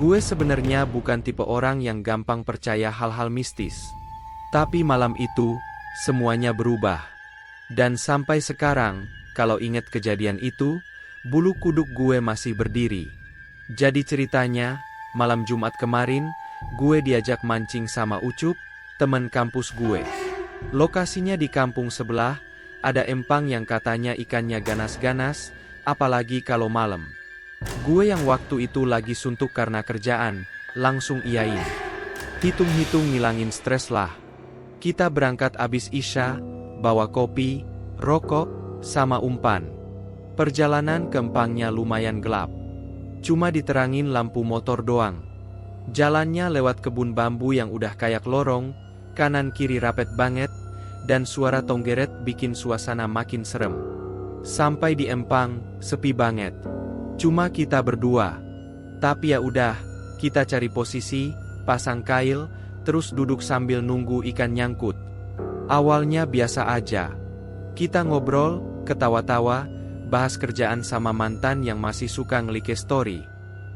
Gue sebenarnya bukan tipe orang yang gampang percaya hal-hal mistis. Tapi malam itu, semuanya berubah. Dan sampai sekarang, kalau ingat kejadian itu, bulu kuduk gue masih berdiri. Jadi ceritanya, malam Jumat kemarin, gue diajak mancing sama Ucup, teman kampus gue. Lokasinya di kampung sebelah, ada empang yang katanya ikannya ganas-ganas, apalagi kalau malam. Gue yang waktu itu lagi suntuk karena kerjaan, langsung iyain. Hitung-hitung ngilangin stres lah. Kita berangkat abis Isya, bawa kopi, rokok, sama umpan. Perjalanan ke empangnya lumayan gelap. Cuma diterangin lampu motor doang. Jalannya lewat kebun bambu yang udah kayak lorong, kanan kiri rapet banget, dan suara tonggeret bikin suasana makin serem. Sampai di empang, sepi banget. Cuma kita berdua. Tapi ya udah, kita cari posisi, pasang kail, terus duduk sambil nunggu ikan nyangkut. Awalnya biasa aja. Kita ngobrol, ketawa-tawa, bahas kerjaan sama mantan yang masih suka nge-like story.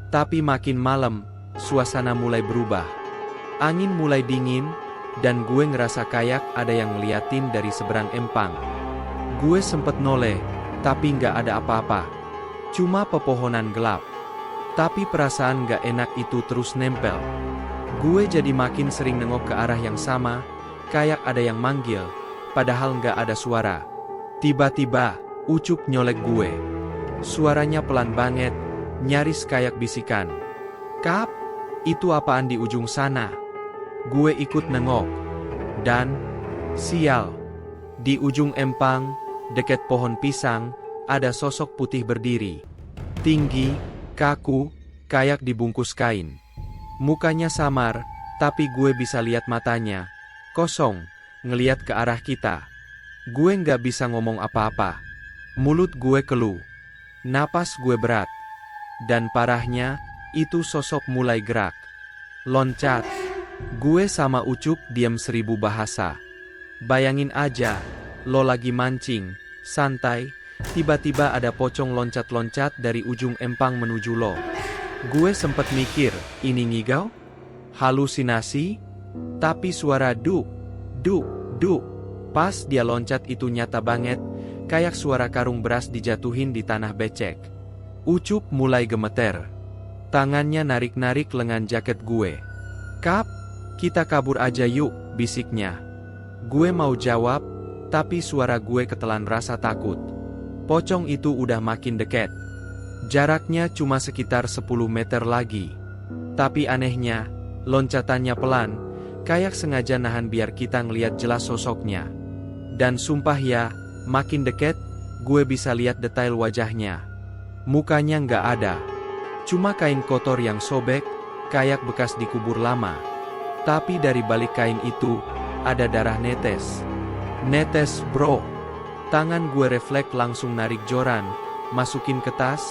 Tapi makin malam, suasana mulai berubah. Angin mulai dingin, dan gue ngerasa kayak ada yang ngeliatin dari seberang empang. Gue sempet noleh, tapi nggak ada apa-apa. Cuma pepohonan gelap. Tapi perasaan nggak enak itu terus nempel. Gue jadi makin sering nengok ke arah yang sama, kayak ada yang manggil, padahal nggak ada suara. Tiba-tiba, Ucup nyolek gue. Suaranya pelan banget, nyaris kayak bisikan. "Kap, itu apaan di ujung sana?" Gue ikut nengok. Dan, sial. Di ujung empang, dekat pohon pisang, ada sosok putih berdiri. Tinggi, kaku, kayak dibungkus kain. Mukanya samar, tapi gue bisa lihat matanya. Kosong, ngeliat ke arah kita. Gue nggak bisa ngomong apa-apa. Mulut gue keluh. Napas gue berat. Dan parahnya, itu sosok mulai gerak. Loncat. Gue sama Ucup diam 1000 bahasa. Bayangin aja, lo lagi mancing, santai, tiba-tiba ada pocong loncat-loncat dari ujung empang menuju lo. Gue sempet mikir, ini ngigau? Halusinasi? Tapi suara duk, duk, duk. Pas dia loncat itu nyata banget, kayak suara karung beras dijatuhin di tanah becek. Ucup mulai gemeter. Tangannya narik-narik lengan jaket gue. "Kap, kita kabur aja yuk," bisiknya. Gue mau jawab, tapi suara gue ketelan rasa takut. Pocong itu udah makin dekat. Jaraknya cuma sekitar 10 meter lagi. Tapi anehnya, loncatannya pelan, kayak sengaja nahan biar kita ngeliat jelas sosoknya. Dan sumpah ya, makin dekat, gue bisa lihat detail wajahnya. Mukanya nggak ada. Cuma kain kotor yang sobek, kayak bekas dikubur lama. Tapi dari balik kain itu, ada darah netes. Netes bro. Tangan gue refleks langsung narik joran, masukin ke tas,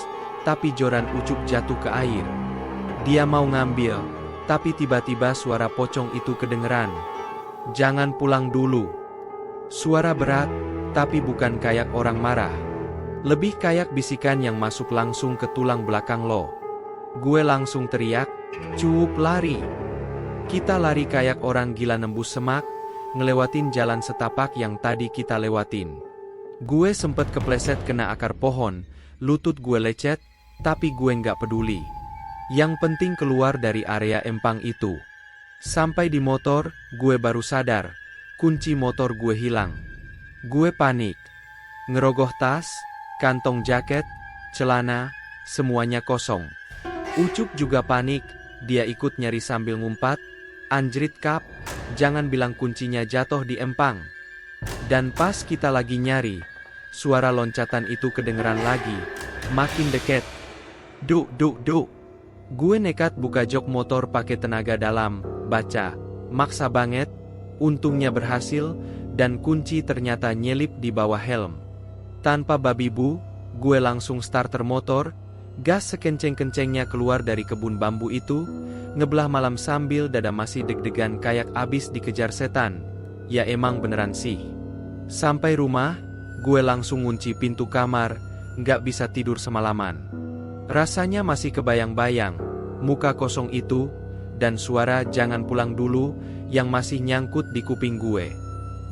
tapi joran Ucup jatuh ke air. Dia mau ngambil, tapi tiba-tiba suara pocong itu kedengeran. "Jangan pulang dulu." Suara berat, tapi bukan kayak orang marah. Lebih kayak bisikan yang masuk langsung ke tulang belakang lo. Gue langsung teriak, "Cup, lari!" Kita lari kayak orang gila nembus semak, ngelewatin jalan setapak yang tadi kita lewatin. Gue sempet kepleset kena akar pohon, lutut gue lecet, tapi gue nggak peduli. Yang penting keluar dari area empang itu. Sampai di motor, gue baru sadar, kunci motor gue hilang. Gue panik. Ngerogoh tas, kantong jaket, celana, semuanya kosong. Ucup juga panik, dia ikut nyari sambil ngumpat, "Anjrit Kap, jangan bilang kuncinya jatuh di empang." Dan pas kita lagi nyari, suara loncatan itu kedengeran lagi, makin deket. "Duk, duk, duk." Gue nekat buka jok motor pakai tenaga dalam, baca, maksa banget, untungnya berhasil, dan kunci ternyata nyelip di bawah helm. Tanpa babi bu, gue langsung starter motor, gas sekenceng-kencengnya keluar dari kebun bambu itu, ngebelah malam sambil dada masih deg-degan kayak abis dikejar setan. Ya emang beneran sih. Sampai rumah, gue langsung ngunci pintu kamar, nggak bisa tidur semalaman. Rasanya masih kebayang-bayang, muka kosong itu, dan suara "jangan pulang dulu" yang masih nyangkut di kuping gue.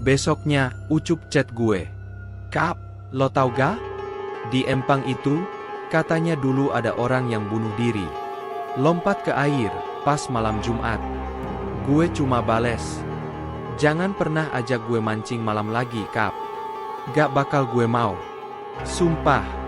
Besoknya, Ucup chat gue. "Kap, lo tau gak? Di empang itu, katanya dulu ada orang yang bunuh diri. Lompat ke air, pas malam Jumat." Gue cuma bales, "Jangan pernah ajak gue mancing malam lagi, Kap. Gak bakal gue mau. Sumpah."